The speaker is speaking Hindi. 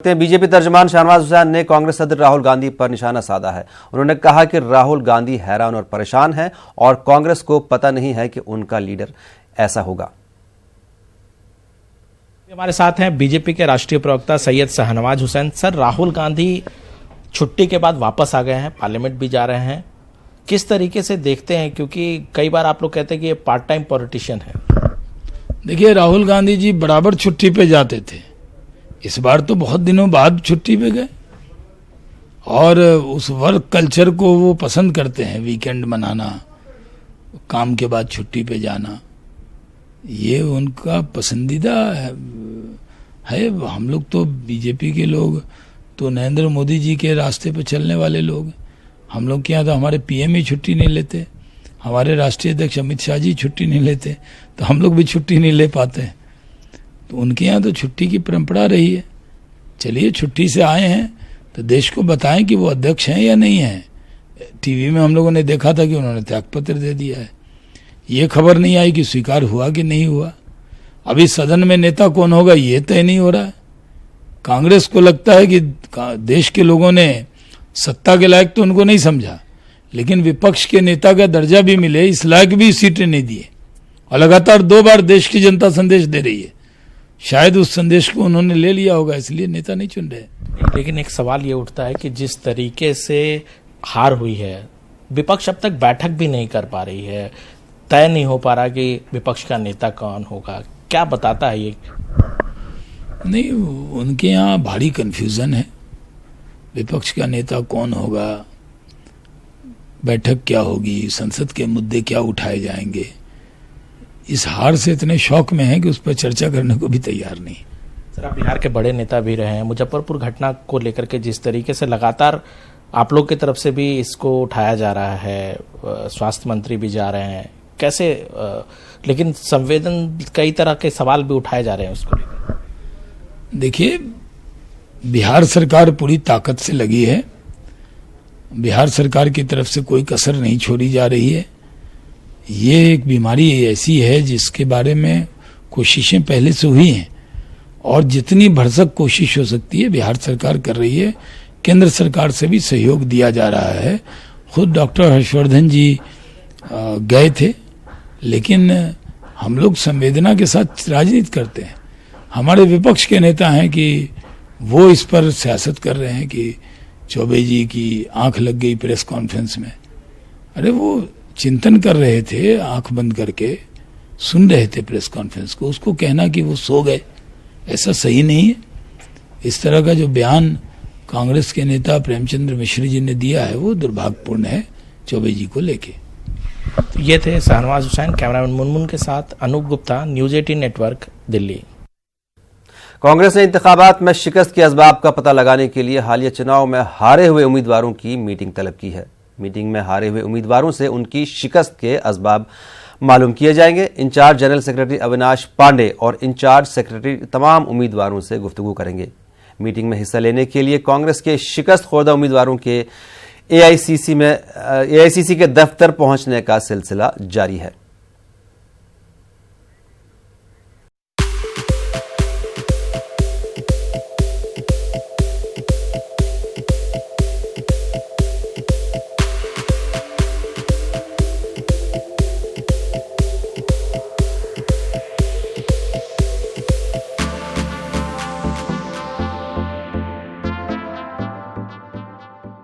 बीजेपी तर्जमान शाहनवाज हुसैन ने कांग्रेस सदर राहुल गांधी पर निशाना साधा है। उन्होंने कहा कि राहुल गांधी हैरान और परेशान हैं और कांग्रेस को पता नहीं है कि उनका लीडर ऐसा होगा। हमारे साथ हैं बीजेपी के राष्ट्रीय प्रवक्ता सैयद शाहनवाज हुसैन। सर, राहुल गांधी छुट्टी के बाद वापस आ गए हैं, पार्लियामेंट भी जा रहे हैं, किस तरीके से देखते हैं? क्योंकि कई बार आप लोग कहते हैं कि ये पार्ट टाइम पॉलिटिशियन है। देखिए, राहुल गांधी जी बराबर छुट्टी पे जाते थे, इस बार तो बहुत दिनों बाद छुट्टी पे गए और उस वर्क कल्चर को वो पसंद करते हैं, वीकेंड मनाना, काम के बाद छुट्टी पे जाना, ये उनका पसंदीदा है। हम लोग तो बीजेपी के लोग तो नरेंद्र मोदी जी के रास्ते पे चलने वाले लोग, हम लोग के यहाँ तो हमारे पीएम ही छुट्टी नहीं लेते, हमारे राष्ट्रीय अध्यक्ष अमित शाह जी छुट्टी नहीं लेते, तो हम लोग भी छुट्टी नहीं ले पाते हैं। तो उनके यहाँ तो छुट्टी की परंपरा रही है। चलिए, छुट्टी से आए हैं तो देश को बताएं कि वो अध्यक्ष हैं या नहीं हैं। टीवी में हम लोगों ने देखा था कि उन्होंने त्यागपत्र दे दिया है, ये खबर नहीं आई कि स्वीकार हुआ कि नहीं हुआ। अभी सदन में नेता कौन होगा ये तय नहीं हो रहा है। कांग्रेस को लगता है कि देश के लोगों ने सत्ता के लायक तो उनको नहीं समझा, लेकिन विपक्ष के नेता का दर्जा भी मिले इस लायक भी सीटें नहीं दिए, और लगातार 2 बार देश की जनता संदेश दे रही है। शायद उस संदेश को उन्होंने ले लिया होगा, इसलिए नेता नहीं चुन रहे। लेकिन एक सवाल ये उठता है कि जिस तरीके से हार हुई है, विपक्ष अब तक बैठक भी नहीं कर पा रही है, तय नहीं हो पा रहा कि विपक्ष का नेता कौन होगा, क्या बताता है ये? नहीं, उनके यहाँ भारी कंफ्यूजन है, विपक्ष का नेता कौन होगा, बैठक क्या होगी, संसद के मुद्दे क्या उठाए जाएंगे। इस हार से इतने शौक में है कि उस पर चर्चा करने को भी तैयार नहीं। सर, आप बिहार के बड़े नेता भी रहे हैं, मुजफ्फरपुर घटना को लेकर के जिस तरीके से लगातार आप लोग की तरफ से भी इसको उठाया जा रहा है, स्वास्थ्य मंत्री भी जा रहे हैं, कैसे लेकिन संवेदन कई तरह के सवाल भी उठाए जा रहे हैं उसको लेकर। देखिए, बिहार सरकार पूरी ताकत से लगी है, बिहार सरकार की तरफ से कोई कसर नहीं छोड़ी जा रही है। ये एक बीमारी ऐसी है जिसके बारे में कोशिशें पहले से हुई हैं और जितनी भरसक कोशिश हो सकती है बिहार सरकार कर रही है। केंद्र सरकार से भी सहयोग दिया जा रहा है। खुद डॉक्टर हर्षवर्धन जी गए थे, लेकिन हम लोग संवेदना के साथ राजनीति करते हैं। हमारे विपक्ष के नेता हैं कि वो इस पर सियासत कर रहे हैं कि चौबे जी की आंख लग गई प्रेस कॉन्फ्रेंस में। अरे, वो चिंतन कर रहे थे, आंख बंद करके सुन रहे थे प्रेस कॉन्फ्रेंस को, उसको कहना कि वो सो गए, ऐसा सही नहीं है। इस तरह का जो बयान कांग्रेस के नेता प्रेमचंद्र मिश्र जी ने दिया है वो दुर्भाग्यपूर्ण है चौबे जी को लेके। तो ये थे शाहनवाज हुसैन। कैमरामैन मुनमुन के साथ अनूप गुप्ता, न्यूज 18 नेटवर्क, दिल्ली। कांग्रेस ने इंतखाबात में शिकस्त के असबाब का पता लगाने के लिए हालिया चुनाव में हारे हुए उम्मीदवारों की मीटिंग तलब की है। मीटिंग में हारे हुए उम्मीदवारों से उनकी शिकस्त के असबाब मालूम किए जाएंगे। In charge general secretary Avinash Pande और इंचार्ज सेक्रेटरी तमाम उम्मीदवारों से गुफ्तगू करेंगे। मीटिंग में हिस्सा लेने के लिए कांग्रेस के शिकस्त खोर्दा उम्मीदवारों के एआईसीसी के दफ्तर पहुंचने का सिलसिला जारी है।